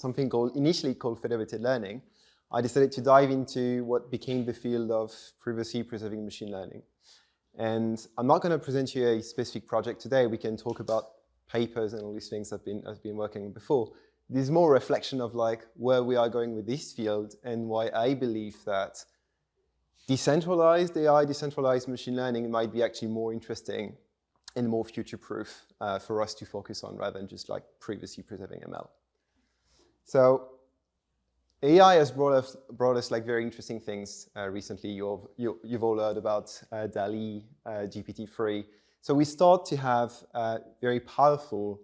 something initially called federated learning, I decided to dive into what became the field of privacy preserving machine learning. And I'm not going to present you a specific project today. We can talk about papers and all these things I've been working on before. This is more a reflection of like where we are going with this field and why I believe that decentralized AI, decentralized machine learning might be actually more interesting and more future-proof for us to focus on rather than just like privacy preserving ML. So AI has brought us like very interesting things recently. You've all heard about DALL-E, GPT-3. So we start to have very powerful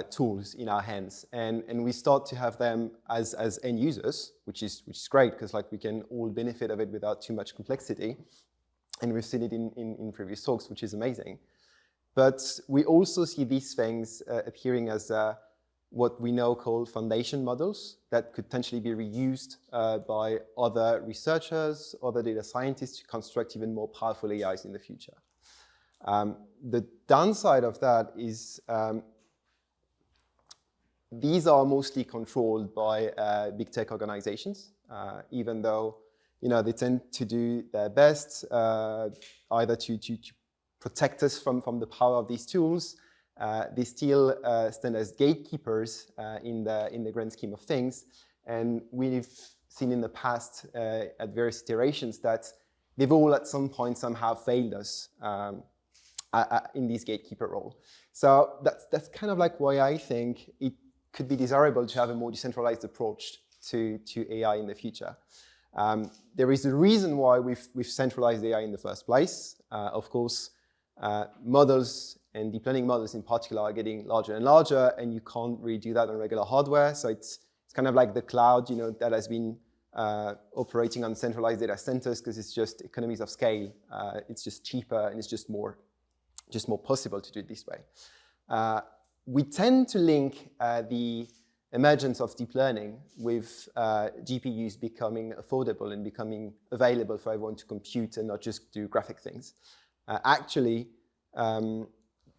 tools in our hands, and we start to have them as end users, which is great because like we can all benefit of it without too much complexity, and we've seen it in previous talks, which is amazing. But we also see these things appearing as what we now call foundation models that could potentially be reused by other researchers, other data scientists to construct even more powerful AIs in the future. The downside of that is these are mostly controlled by big tech organizations, even though they tend to do their best either to protect us from the power of these tools. They still stand as gatekeepers in the grand scheme of things. And we've seen in the past at various iterations that they've all at some point somehow failed us in this gatekeeper role. So that's kind of like why I think it could be desirable to have a more decentralized approach to AI in the future. There is a reason why we've centralized AI in the first place. Of course, models and deep learning models in particular are getting larger and larger, and you can't really do that on regular hardware. So it's kind of like the cloud, that has been operating on centralized data centers because it's just economies of scale. It's just cheaper and it's just more possible to do it this way. We tend to link the emergence of deep learning with GPUs becoming affordable and becoming available for everyone to compute and not just do graphic things. Actually,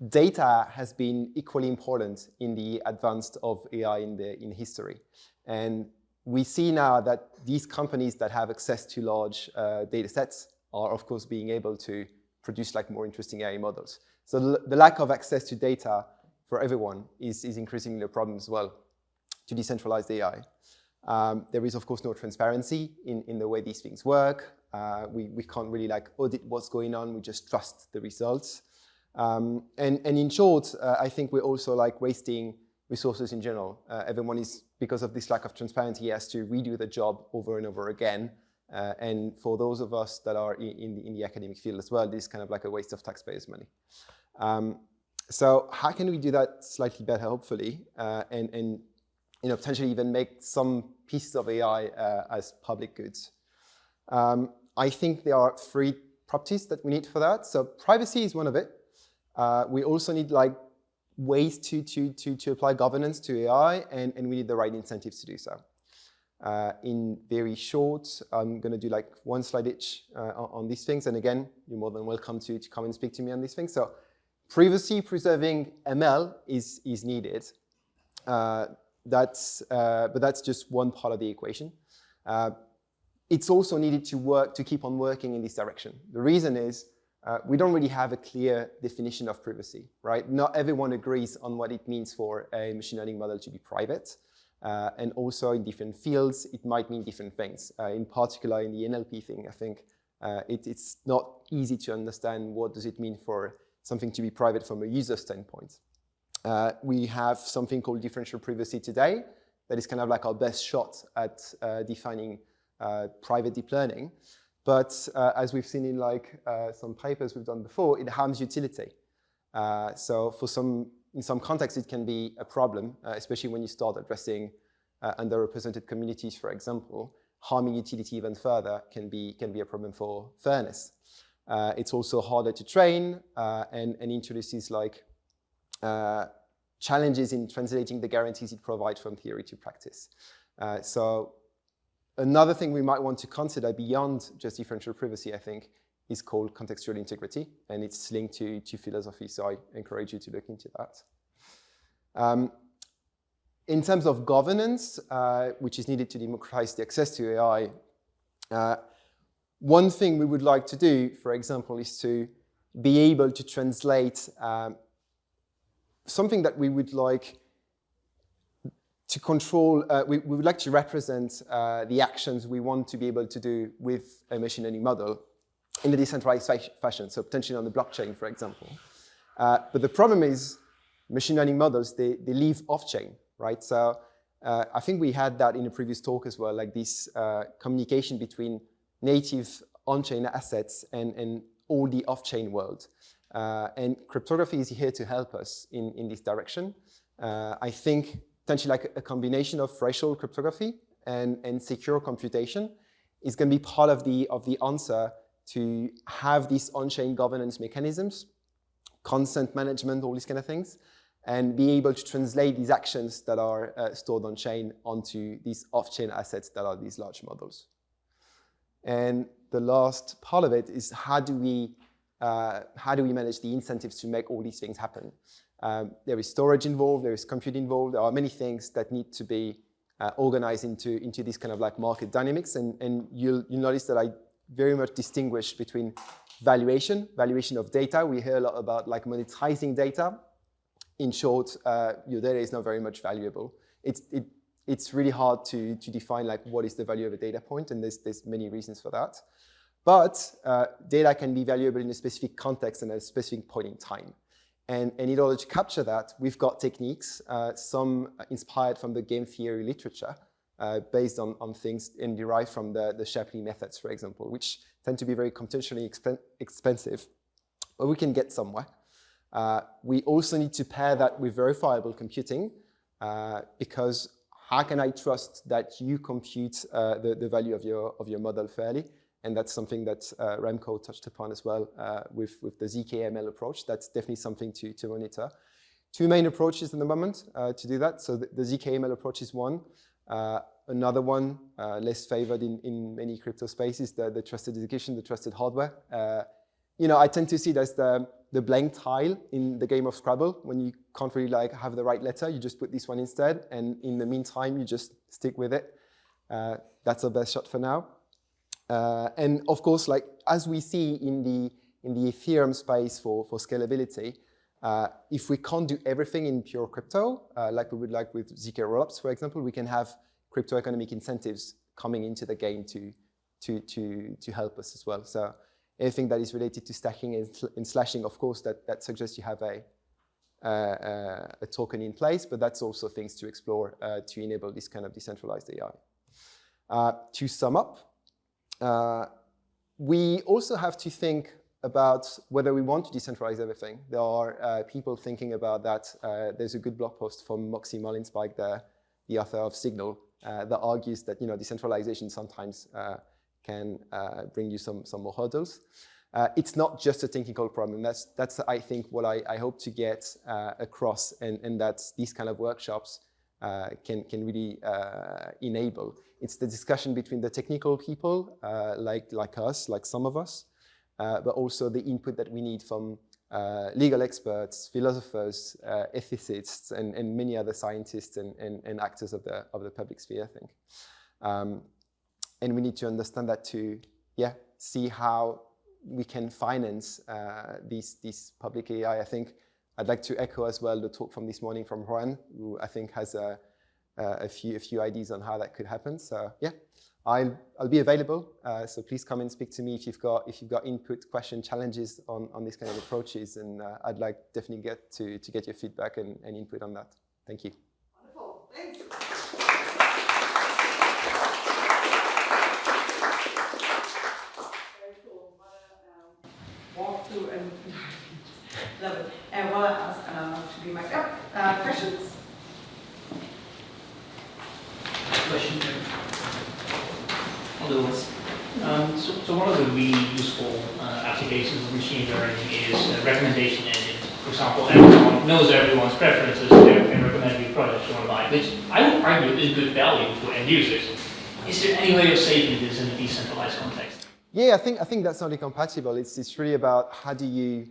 data has been equally important in the advance of AI in history. And we see now that these companies that have access to large data sets are, of course, being able to produce like more interesting AI models. So the lack of access to data for everyone is increasingly a problem as well to decentralized AI. There is, of course, no transparency in the way these things work. We can't really like audit what's going on. We just trust the results. And in short, I think we're also like wasting resources in general. Everyone is, because of this lack of transparency, has to redo the job over and over again. And for those of us that are in the academic field as well, this is kind of like a waste of taxpayers' money. So how can we do that slightly better, hopefully, and potentially even make some pieces of AI as public goods? I think there are 3 properties that we need for that. So privacy is one of it. We also need like ways to apply governance to AI, and we need the right incentives to do so. In very short, I'm going to do like one slide each on these things. And again, you're more than welcome to come and speak to me on these things. So privacy preserving ML is needed. But that's just one part of the equation. It's also needed to keep on working in this direction. The reason is we don't really have a clear definition of privacy, right? Not everyone agrees on what it means for a machine learning model to be private. And also in different fields, it might mean different things. In particular, in the NLP thing, I think it's not easy to understand what does it mean for something to be private from a user standpoint. We have something called differential privacy today that is kind of like our best shot at defining private deep learning. But as we've seen in like some papers we've done before, it harms utility. So in some contexts, it can be a problem, especially when you start addressing underrepresented communities, for example. Harming utility even further can be a problem for fairness. It's also harder to train and introduces like challenges in translating the guarantees it provides from theory to practice. So another thing we might want to consider beyond just differential privacy, I think, is called contextual integrity, and it's linked to philosophy, so I encourage you to look into that. In terms of governance, which is needed to democratize the access to AI, one thing we would like to do, for example, is to be able to translate something that we would like to control, we would like to represent the actions we want to be able to do with a machine learning model in a decentralized fashion, so potentially on the blockchain, for example. But the problem is machine learning models, they live off-chain, right? So I think we had that in a previous talk as well, like this communication between native on-chain assets and all the off-chain world. And cryptography is here to help us in this direction. I think potentially like a combination of threshold cryptography and secure computation is going to be part of the answer to have these on-chain governance mechanisms, consent management, all these kind of things, and be able to translate these actions that are stored on-chain onto these off-chain assets that are these large models. And the last part of it is how do we manage the incentives to make all these things happen? There is storage involved, there is compute involved, there are many things that need to be organized into this kind of like market dynamics, and you'll notice that I very much distinguish between valuation of data. We hear a lot about like monetizing data. In short, your data is not very much valuable. It's really hard to define like what is the value of a data point, and there's many reasons for that. But data can be valuable in a specific context and at a specific point in time. And in order to capture that, we've got techniques, some inspired from the game theory literature, based on things and derived from the Shapley methods, for example, which tend to be very computationally expensive, but we can get somewhere. We also need to pair that with verifiable computing, because how can I trust that you compute the value of your model fairly? And that's something that Remco touched upon as well with the ZK-ML approach. That's definitely something to monitor. Two main approaches at the moment to do that. So the ZK-ML approach is one. Another one, less favored in many crypto spaces, the trusted execution, the trusted hardware. I tend to see it as the blank tile in the game of Scrabble. When you can't really like have the right letter, you just put this one instead, and in the meantime, you just stick with it. That's our best shot for now. And of course, like as we see in the Ethereum space for scalability, if we can't do everything in pure crypto, like we would like with ZK rollups, for example, we can have crypto economic incentives coming into the game to help us as well. So anything that is related to stacking and slashing, of course, that suggests you have a token in place, but that's also things to explore to enable this kind of decentralized AI. To sum up, we also have to think about whether we want to decentralize everything. There are people thinking about that. There's a good blog post from Moxie Mullenspike, the author of Signal, that argues that decentralization sometimes can bring you some more hurdles. It's not just a technical problem. That's I think what I hope to get across, and that these kind of workshops can really enable. It's the discussion between the technical people, like us, like some of us, but also the input that we need from legal experts, philosophers, ethicists, and many other scientists and actors of the public sphere, I think. And we need to understand that to, see how we can finance these public AI. I think I'd like to echo as well the talk from this morning from Juan, who I think has a few ideas on how that could happen. So I'll be available. So please come and speak to me if you've got input, question, challenges on these kind of approaches, and I'd like definitely to get your feedback and input on that. Thank you. Wonderful. Thanks. Very cool. Walk through and love it. And what I ask to be my questions. Question. So one of the really useful applications of machine learning is recommendation engines. For example, everyone knows everyone's preferences, they can recommend you products you want to buy, which I would argue is good value for end users. Is there any way of saving this in a decentralized context? Yeah, I think that's only compatible. It's really about how do you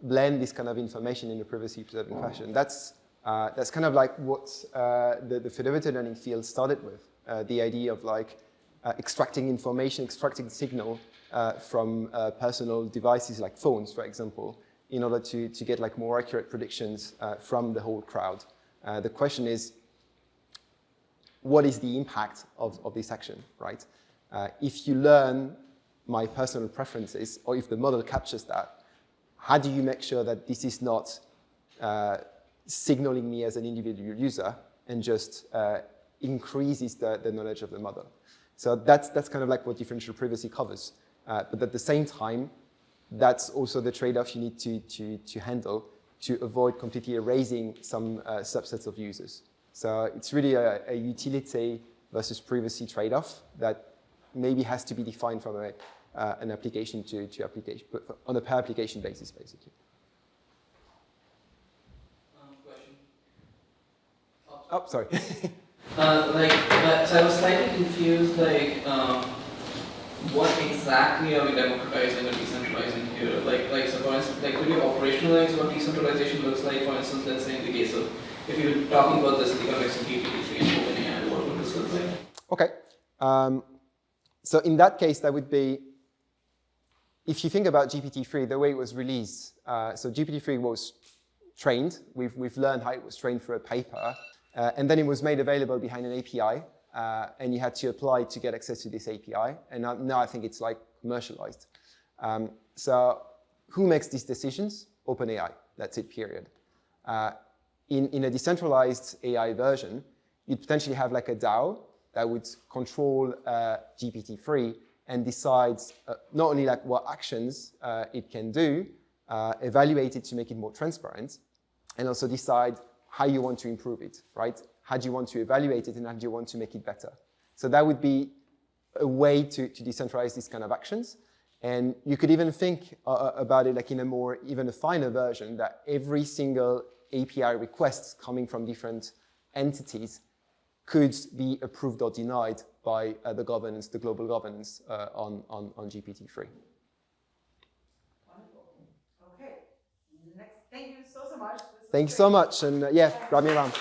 blend this kind of information in a privacy-preserving fashion. That's That's kind of like what the federated learning field started with. The idea of like extracting information, extracting signal from personal devices like phones, for example, in order to get like more accurate predictions from the whole crowd. The question is, what is the impact of this action, right? If you learn my personal preferences, or if the model captures that, how do you make sure that this is not signaling me as an individual user and just increases the knowledge of the model? So that's kind of like what differential privacy covers. But at the same time, that's also the trade-off you need to handle to avoid completely erasing some subsets of users. So it's really a utility versus privacy trade-off that maybe has to be defined from an application to application, but on a per application basis, basically. Question. Oh, sorry. So I was slightly confused, what exactly are we democratizing or decentralizing here? So for instance, could you operationalize what decentralization looks like? For instance, let's say in the case of, if you were talking about this in the context of GPT-3 and OpenAI, what would this look like? Okay. So in that case, that would be, if you think about GPT-3, the way it was released, so GPT-3 was trained. We've learned how it was trained through a paper, and then it was made available behind an API, and you had to apply to get access to this API. And now I think it's like commercialized. So who makes these decisions? OpenAI. That's it, period. In a decentralized AI version, you'd potentially have like a DAO that would control GPT-3 and decides not only like what actions it can do, evaluate it to make it more transparent, and also decide how you want to improve it, right? How do you want to evaluate it and how do you want to make it better? So that would be a way to decentralize these kind of actions. And you could even think about it like in a more, even a finer version, that every single API request coming from different entities could be approved or denied by the governance, the global governance on GPT-3. Wonderful. Okay. Next, thank you so much. Thanks so much, and yeah, grab me around.